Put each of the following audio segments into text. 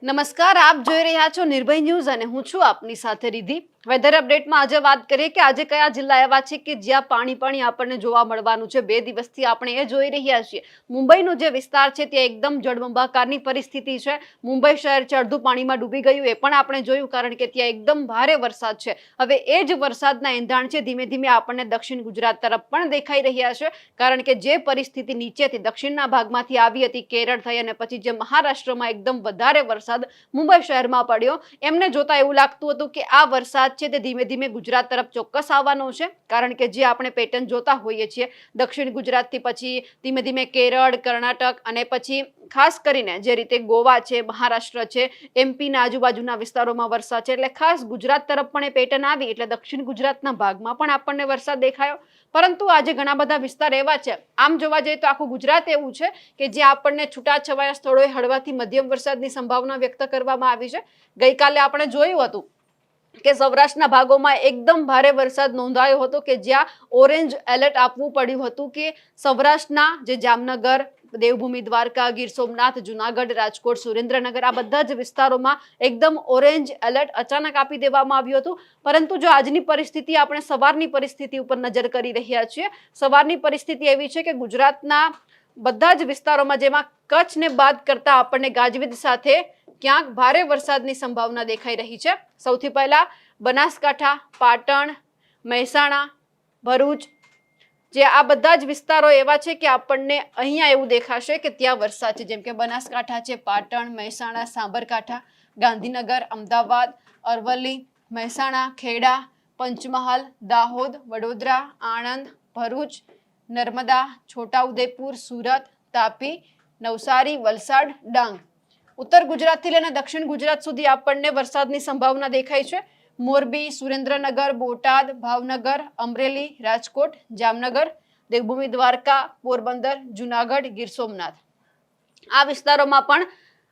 નમસ્કાર, આપ જોઈ રહ્યા છો નિર્ભય ન્યૂઝ અને હું છું આપની સાથે રિધિ। વેધર અપડેટમાં આજે વાત કરીએ કે આજે કયા જિલ્લા એવા છે કે જ્યાં પાણી આપણને જોવા મળવાનું છે। 2 દિવસથી આપણે એ જોઈ રહ્યા છીએ મુંબઈનો જે વિસ્તાર છે ત્યાં એકદમ જળબંબાકારની પરિસ્થિતિ છે। મુંબઈ શહેર છે અડધું પાણીમાં ડૂબી ગયું એ પણ આપણે જોયું, કારણ કે ત્યાં એકદમ ભારે વરસાદ છે। હવે એ જ વરસાદના એંધાણ છે ધીમે ધીમે આપણને દક્ષિણ ગુજરાત તરફ પણ દેખાઈ રહ્યા છે, કારણ કે જે પરિસ્થિતિ નીચેથી દક્ષિણના ભાગમાંથી આવી હતી, કેરળ થઈ અને પછી જે મહારાષ્ટ્રમાં એકદમ વધારે વરસાદ મુંબઈ શહેરમાં પડ્યો, એમને જોતા એવું લાગતું હતું કે આ વરસાદ છે તે ધીમે ધીમે ગુજરાત તરફ ચોક્કસ આવવાનો છે, કારણ કે જે આપણે પેટર્ન જોતા હોઈએ છીએ દક્ષિણ ગુજરાતથી પછી ધીમે ધીમે કેરળ, કર્ણાટક અને પછી ખાસ કરીને જે રીતે ગોવા છે, મહારાષ્ટ્ર છે, એમપીના આજુબાજુના વિસ્તારોમાં વરસાદ છે, એટલે ખાસ ગુજરાત તરફ પણ એ પેટર્ન આવી એટલે દક્ષિણ ગુજરાતના ભાગમાં પણ આપણને વરસાદ દેખાયો। પરંતુ આજે ઘણા બધા વિસ્તાર એવા છે, આમ જોવા જઈએ તો આખું ગુજરાત એવું છે કે જ્યાં આપણને છૂટાછવાયા સ્થળોએ હળવાથી મધ્યમ વરસાદની સંભાવના વ્યક્ત કરવામાં આવી છે। ગઈકાલે આપણે જોયું હતું કે સૌરાષ્ટ્રના ભાગોમાં એકદમ ભારે વરસાદ નોંધાયો હતો કે જ્યાં ઓરેન્જ એલર્ટ આપવું પડ્યું હતું કે સૌરાષ્ટ્રના જે જામનગર, દેવભૂમિ દ્વારકા, ગીર સોમનાથ, જુનાગઢ, રાજકોટ, સુરેન્દ્રનગર આ બધા જ વિસ્તારોમાં એકદમ ઓરેન્જ એલર્ટ અચાનક આપી દેવામાં આવ્યું હતું। પરંતુ જો આજની પરિસ્થિતિ આપણે સવારની પરિસ્થિતિ ઉપર નજર કરી રહ્યા છીએ, સવારની પરિસ્થિતિ એવી છે કે ગુજરાતના બધા જ વિસ્તારોમાં જેમાં કચ્છને બાદ કરતા આપણને ગાજવીજ સાથે ક્યાંક ભારે વરસાદની સંભાવના દેખાઈ રહી છે। સૌથી પહેલા બનાસકાંઠા, પાટણ, મહેસાણા, ભરૂચ જે આ બધા જ વિસ્તારો એવા છે કે આપણને અહીંયા એવું દેખાશે કે ત્યાં વરસાદ છે, જેમ કે બનાસકાંઠા છે, પાટણ, મહેસાણા, સાબરકાંઠા, ગાંધીનગર, અમદાવાદ, અરવલ્લી, મહેસાણા, ખેડા, પંચમહાલ, દાહોદ, વડોદરા, આણંદ, ભરૂચ, નર્મદા, છોટાઉદેપુર, સુરત, તાપી, નવસારી, વલસાડ, ડાંગ। ઉત્તર ગુજરાતથી લઈને દક્ષિણ ગુજરાત સુધી આપણને વરસાદની સંભાવના દેખાય છે। મોરબી, સુરેન્દ્રનગર, બોટાદ, ભાવનગર, અમરેલી, રાજકોટ, જામનગર, દેવભૂમિ દ્વારકા, પોરબંદર, જુનાગઢ, ગીર સોમનાથ આ વિસ્તારોમાં પણ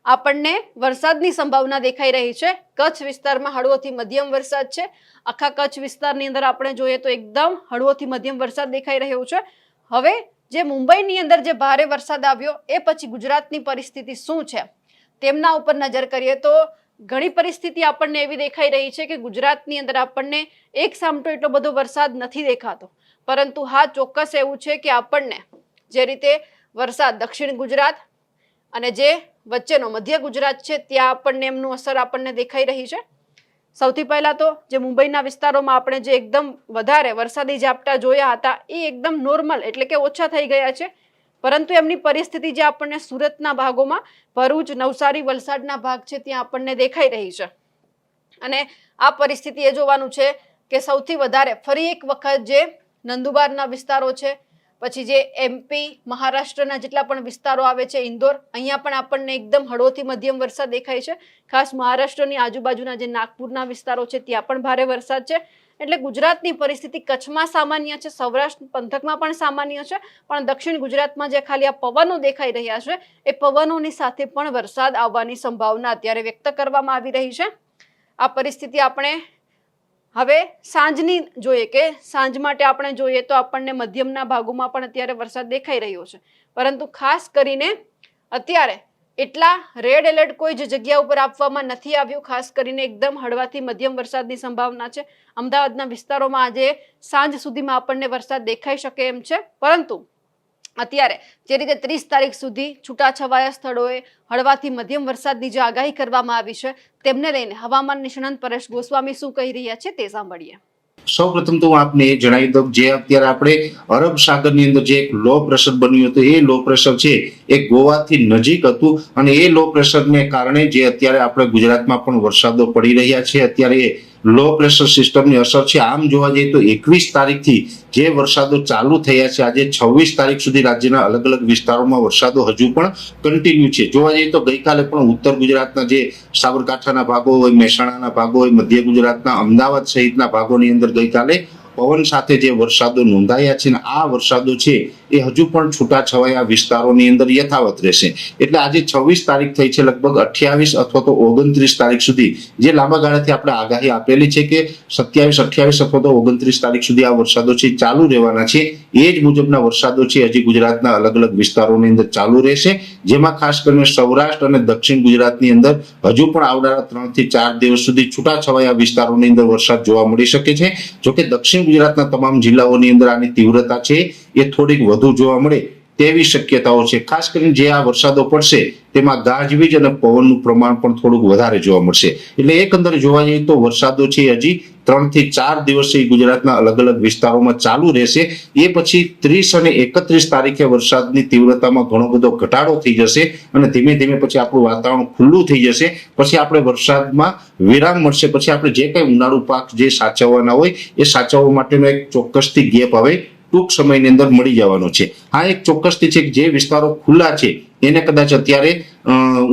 આપણને વરસાદની સંભાવના દેખાઈ રહી છે। કચ્છ વિસ્તારમાં હળવોથી મધ્યમ વરસાદ છે। આખા કચ્છ વિસ્તારની અંદર આપણે જોઈએ તો એકદમ હળવોથી મધ્યમ વરસાદ દેખાઈ રહ્યો છે। હવે જે મુંબઈની અંદર જે ભારે વરસાદ આવ્યો એ પછી ગુજરાતની પરિસ્થિતિ શું છે તેમના ઉપર નજર કરીએ તો ઘણી પરિસ્થિતિ આપણને એવી દેખાઈ રહી છે કે ગુજરાતની અંદર આપણને એક સામટો એટલો બધો વરસાદ નથી દેખાતો, પરંતુ હા ચોક્કસ એવું છે કે આપણને જે રીતે વરસાદ દક્ષિણ ગુજરાત અને જે વચ્ચેનો મધ્ય ગુજરાત છે ત્યાં આપણને એમનું અસર આપણને દેખાઈ રહી છે। સૌથી પહેલા તો જે મુંબઈના વિસ્તારોમાં આપણે જે એકદમ વધારે વરસાદી ઝાપટા જોયા હતા એ એકદમ નોર્મલ એટલે કે ઓછા થઈ ગયા છે, પરંતુ એમની પરિસ્થિતિ જે આપણને સુરતના ભાગોમાં, ભરૂચ, નવસારી, વલસાડના ભાગ છે ત્યાં આપણને દેખાઈ રહી છે। અને આ પરિસ્થિતિ એ જોવાનું છે કે સૌથી વધારે ફરી એક વખત જે નંદુબારના વિસ્તારો છે, પછી જે એમપી, મહારાષ્ટ્રના જેટલા પણ વિસ્તારો આવે છે, ઇન્દોર, અહીંયા પણ આપણને એકદમ હળવોથી મધ્યમ વરસાદ દેખાય છે। ખાસ મહારાષ્ટ્રની આજુબાજુના જે નાગપુરના વિસ્તારો છે ત્યાં પણ ભારે વરસાદ છે। એટલે ગુજરાતની પરિસ્થિતિ કચ્છમાં સામાન્ય છે, સૌરાષ્ટ્ર પંથકમાં પણ સામાન્ય છે, પણ દક્ષિણ ગુજરાતમાં જે ખાલી આ પવનો દેખાઈ રહ્યા છે એ પવનોની સાથે પણ વરસાદ આવવાની સંભાવના અત્યારે વ્યક્ત કરવામાં આવી રહી છે। આ પરિસ્થિતિ આપણે હવે સાંજની જોઈએ કે સાંજ માટે આપણે જોઈએ તો આપણને મધ્યમના ભાગોમાં પણ અત્યારે વરસાદ દેખાઈ રહ્યો છે, પરંતુ ખાસ કરીને અત્યારે એટલા રેડ એલર્ટ કોઈ જ જગ્યા ઉપર આપવામાં નથી આવ્યું। ખાસ કરીને એકદમ હળવાથી મધ્યમ વરસાદની સંભાવના છે। અમદાવાદના વિસ્તારોમાં આજે સાંજ સુધીમાં આપણને વરસાદ દેખાઈ શકે એમ છે, પરંતુ અત્યારે જે રીતે 30 તારીખ સુધી છૂટાછવાયા સ્થળોએ હળવાથી મધ્યમ વરસાદની જે આગાહી કરવામાં આવી છે તેમને લઈને હવામાન નિષ્ણાંત પરેશ ગોસ્વામી શું કહી રહ્યા છે તે સાંભળીએ। સૌપ્રથમ તો હું આપને એ જણાવી દઉં જે અત્યારે આપણે અરબ સાગરની અંદર જે એક લો પ્રેશર બન્યું હતું એ લો પ્રેશર છે એ ગોવાથી નજીક હતું અને એ લો પ્રેશરને કારણે જે અત્યારે આપણે ગુજરાતમાં પણ વરસાદો પડી રહ્યા છે, અત્યારે લો પ્રેશર સિસ્ટમની અસર છે। આમ જોવા જઈએ તો 21 તારીખથી જે વરસાદો ચાલુ થયા છે આજે 26 તારીખ સુધી રાજ્યના અલગ અલગ વિસ્તારોમાં વરસાદો હજુ પણ કન્ટિન્યુ છે। જોવા જઈએ તો ગઈકાલે પણ ઉત્તર ગુજરાતના જે સાબરકાંઠાના ભાગો હોય, મહેસાણાના ભાગો હોય, મધ્ય ગુજરાતના અમદાવાદ સહિતના ભાગોની અંદર ગઈકાલે પવન સાથે જે વરસાદો નોંધાયા છે ને આ વરસાદો છે એ હજુ પણ છૂટાછવાયા વિસ્તારોની અંદર યથાવત રહેશે. એટલે આજે 26 તારીખ થઈ છે, લગભગ 28 અથવા તો 29 તારીખ સુધી જે લાંબા ગાળાથી આપણે આગાહી આપેલી છે કે 27, 28 અથવા તો 29 તારીખ સુધી આ વરસાદો છે ચાલુ રહેવાના છે. એ જ મુજબના વરસાદો છે હજી ગુજરાતના અલગ અલગ વિસ્તારોની અંદર ચાલુ રહેશે, જેમાં ખાસ કરીને સૌરાષ્ટ્ર અને દક્ષિણ ગુજરાતની અંદર હજુ પણ આવનારા 3 થી 4 દિવસ સુધી છૂટાછવાયા વિસ્તારોની અંદર વરસાદ જોવા મળી શકે છે. જોકે દક્ષિણ ગુજરાતના તમામ જિલ્લાઓની અંદર આની તીવ્રતા છે એ થોડીક વધુ જોવા મળે તેવી શક્યતાઓ છે. ખાસ કરીને જે આ વરસાદો પડશે તેમાં ગાજવીજ અને પવનનું પ્રમાણ પણ થોડુંક વધારે જોવા મળશે. એટલે એકંદરે જોવા જઈએ તો વરસાદો છે હજી 3 થી 4 દિવસ ગુજરાતના અલગ અલગ વિસ્તારોમાં ચાલુ રહેશે. એ પછી 30 અને 31 તારીખે વરસાદની તીવ્રતામાં ઘણો બધો ઘટાડો થઈ જશે અને ધીમે ધીમે પછી આપણું વાતાવરણ ખુલ્લું થઈ જશે. પછી આપણે વરસાદમાં વિરામ મળશે. પછી આપણે જે કંઈ ઉનાળુ પાક જે સાચવવાના હોય એ સાચવવા માટેનો એક ચોક્કસથી ગેપ હવે ટૂંક સમયની અંદર મળી જવાનો છે. આ એક ચોક્કસથી છે કે જે વિસ્તારો ખુલ્લા છે એને કદાચ અત્યારે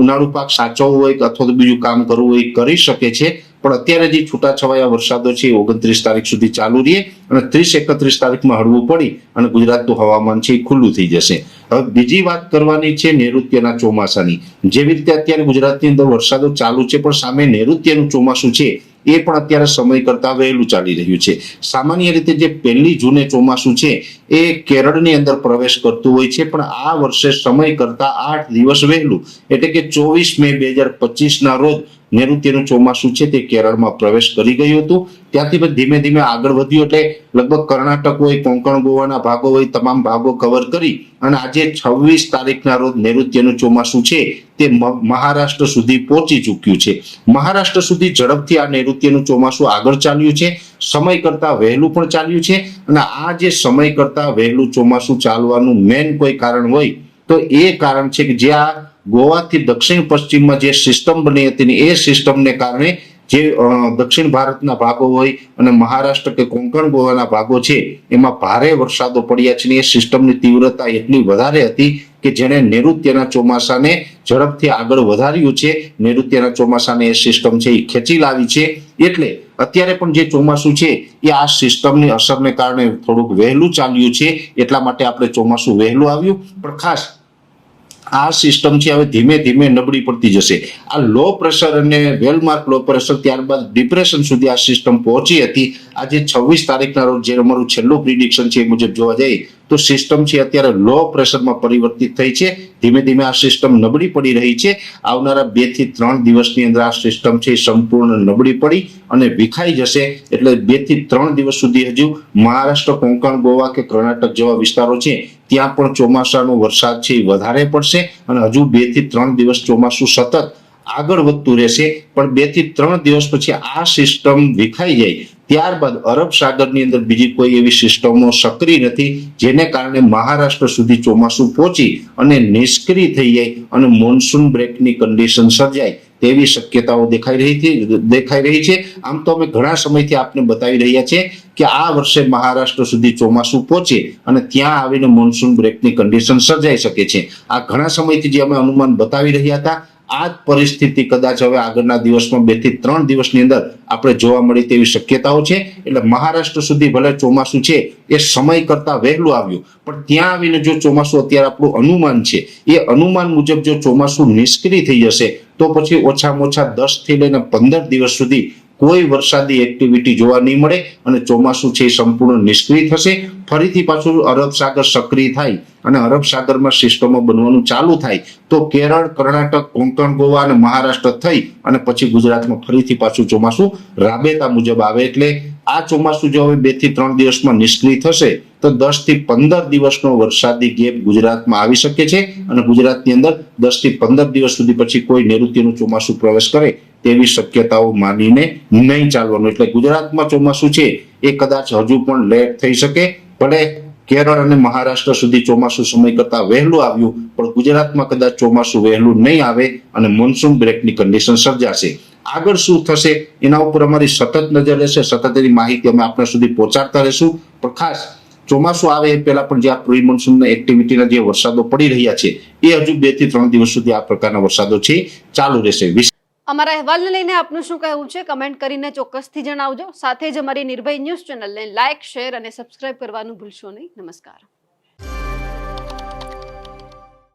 ઉનાળુ પાક સાચવવો હોય અથવા તો બીજું કામ કરવું હોય કરી શકે છે. પણ અત્યારે જે છૂટાછવાયા વરસાદો છે 29 તારીખ સુધી ચાલુ રહે અને 30-31 તારીખમાં હળવું પડી અને ગુજરાતનું હવામાન છે એ ખુલ્લું થઈ જશે. હવે બીજી વાત કરવાની છે નૈઋત્યના ચોમાસાની. જેવી રીતે અત્યારે ગુજરાતની અંદર વરસાદો ચાલુ છે પણ સામે નૈઋત્યનું ચોમાસું છે એ પણ અત્યારે સમય કરતા વહેલું ચાલી રહ્યું છે. સામાન્ય રીતે જે 1 જૂને ચોમાસું છે એ કેરળની અંદર પ્રવેશ કરતું હોય છે, પણ આ વર્ષે સમય કરતા 8 દિવસ વહેલું એટલે કે 24 મે 2025 ના રોજ નૈઋત્યનું ચોમાસું છે તે કેરળમાં પ્રવેશ કરી ગયું હતું. ત્યાંથી પછી ધીમે ધીમે આગળ વધ્યું એટલે લગભગ કર્ણાટક હોય, કોંકણ ગોવાના ભાગો હોય, તમામ ભાગો કવર કરી અને આજે 26 તારીખના રોજ નૈઋત્યનું ચોમાસું છે તે મહારાષ્ટ્ર સુધી પહોંચી ચૂક્યું છે. મહારાષ્ટ્ર સુધી ઝડપથી આ નૈઋત્યનું ચોમાસું આગળ ચાલ્યું છે, સમય કરતા વહેલું પણ ચાલ્યું છે. અને આ જે સમય કરતા વહેલું ચોમાસું ચાલવાનું મેન કોઈ કારણ હોય તો એ કારણ છે કે જે આ ગોવાથી દક્ષિણ પશ્ચિમમાં જે સિસ્ટમ બની હતી ને એ સિસ્ટમને કારણે જે દક્ષિણ ભારતના ભાગો હોય અને મહારાષ્ટ્ર કે કોંકણ ગોવાના ભાગો છે એમાં ભારે વરસાદો પડ્યા છે. એ સિસ્ટમની તીવ્રતા એટલી વધારે હતી કે જેને નૈઋત્યના ચોમાસાને ઝડપથી આગળ વધાર્યું છે. નૈઋત્યના ચોમાસાને એ સિસ્ટમ છે એ ખેંચી લાવી છે. એટલે અત્યારે પણ જે ચોમાસું છે એ આ સિસ્ટમની અસરને કારણે થોડુંક વહેલું ચાલ્યું છે. એટલા માટે આપણે ચોમાસું વહેલું આવ્યું. પણ ખાસ આ સિસ્ટમ છે હવે ધીમે ધીમે નબળી પડતી જશે. આ લો પ્રેશર અને વેલમાર્ક લો પ્રેશર ત્યારબાદ ડિપ્રેશન સુધી આ સિસ્ટમ પહોંચી હતી. આજે 26 તારીખના રોજ જે અમારું છેલ્લું પ્રિડિક્શન છે એ મુજબ જોવા જઈએ તો સિસ્ટમ છે અત્યારે લો પ્રેશરમાં પરિવર્તિત થઈ છે. ધીમે ધીમે આ સિસ્ટમ નબળી પડી રહી છે. આવનારા 2 થી 3 દિવસની અંદર આ સિસ્ટમ છે સંપૂર્ણ નબળી પડી અને વિખાઈ જશે. એટલે 2 થી 3 દિવસ સુધી હજુ મહારાષ્ટ્ર, કોંકણ, ગોવા કે કર્ણાટક જેવા વિસ્તારો છે ત્યાં પણ ચોમાસાનો વરસાદ છે એ વધારે પડશે અને હજુ 2 થી 3 દિવસ ચોમાસું સતત આગળ વધતું રહેશે. પણ 2 થી 3 દિવસ પછી આ સિસ્ટમ વિખાઈ જાય ત્યારબાદ અરબ સાગરની અંદર બીજી કોઈ એવી સિસ્ટમો સક્રિય નથી જેને કારણે મહારાષ્ટ્ર સુધી ચોમાસું પહોંચી અને નિષ્ક્રિય થઈ જાય અને મોન્સૂન બ્રેકની કન્ડિશન સર્જાય તેવી શક્યતાઓ દેખાઈ રહી છે. આમ તો અમે ઘણા સમયથી આપને બતાવી રહ્યા છે કે આ વર્ષે મહારાષ્ટ્ર સુધી ચોમાસું પહોંચે અને ત્યાં આવીને મોન્સૂન બ્રેકની કન્ડિશન સર્જાઈ શકે છે. આ ઘણા સમયથી જે અમે અનુમાન બતાવી રહ્યા હતા આ જ પરિસ્થિતિ કદાચ હવે આગળના દિવસમાં 2 થી 3 દિવસની અંદર આપણે જોવા મળી તેવી શક્યતાઓ છે. એટલે મહારાષ્ટ્ર સુધી ભલે ચોમાસું છે એ સમય કરતા વહેલું આવ્યું પણ ત્યાં આવીને જો ચોમાસું અત્યારે આપણું અનુમાન છે એ અનુમાન મુજબ જો ચોમાસું નિષ્ક્રિય થઈ જશે તો પછી ઓછામાં ઓછા 10 થી લઈને 15 દિવસ સુધી કોઈ વરસાદી એક્ટિવિટી જોવા નહીં મળે અને ચોમાસું છે એ સંપૂર્ણ નિષ્ક્રિય થશે. ફરીથી પાછું અરબ સાગર સક્રિય થાય અને અરબ સાગરમાં સિસ્ટમો બનવાનું ચાલુ થાય તો કેરળ, કર્ણાટક, કોંકણ, ગોવા અને મહારાષ્ટ્ર થઈ અને પછી ગુજરાતમાં ફરીથી પાછું ચોમાસું રાબેતા મુજબ આવે. એટલે આ ચોમાસું જો હવે 2 થી 3 દિવસમાં નિષ્ક્રિય થશે તો 10 થી 15 દિવસનો વરસાદી ગેપ ગુજરાતમાં આવી શકે છે અને ગુજરાતની અંદર 10 થી 15 દિવસ સુધી પછી કોઈ નૈઋત્યનું ચોમાસું પ્રવેશ કરે તેવી શક્યતાઓ માનીને નહીં ચાલવાનું. એટલે ગુજરાતમાં ચોમાસું છે એ કદાચ હજુ પણ લેટ થઈ શકે. ભલે કેરળ અને મહારાષ્ટ્ર સુધી ચોમાસું સમય કરતા વહેલું આવ્યું પણ ગુજરાતમાં કદાચ ચોમાસું વહેલું નહીં આવે અને મોન્સૂન બ્રેકની કન્ડિશન સર્જાશે. આગળ શું થશે એના ઉપર અમારી સતત નજર રહેશે. સતત એની માહિતી અમે આપણા સુધી પહોંચાડતા રહેશું. પણ ખાસ ચોમાસું આવે એ પહેલા પણ જે આ પ્રી મોન્સૂન એક્ટિવિટીના જે વરસાદો પડી રહ્યા છે એ હજુ 2 થી 3 દિવસ સુધી આ પ્રકારના વરસાદો છે ચાલુ રહેશે. અમારા અહેવાલને લઈને આપનું શું કહેવું છે કમેન્ટ કરીને ચોક્કસથી જણાવજો. સાથે જ અમારી નિર્ભય ન્યૂઝ ચેનલને લાઇક, શેર અને સબસ્ક્રાઇબ કરવાનું ભૂલશો નહીં. નમસ્કાર.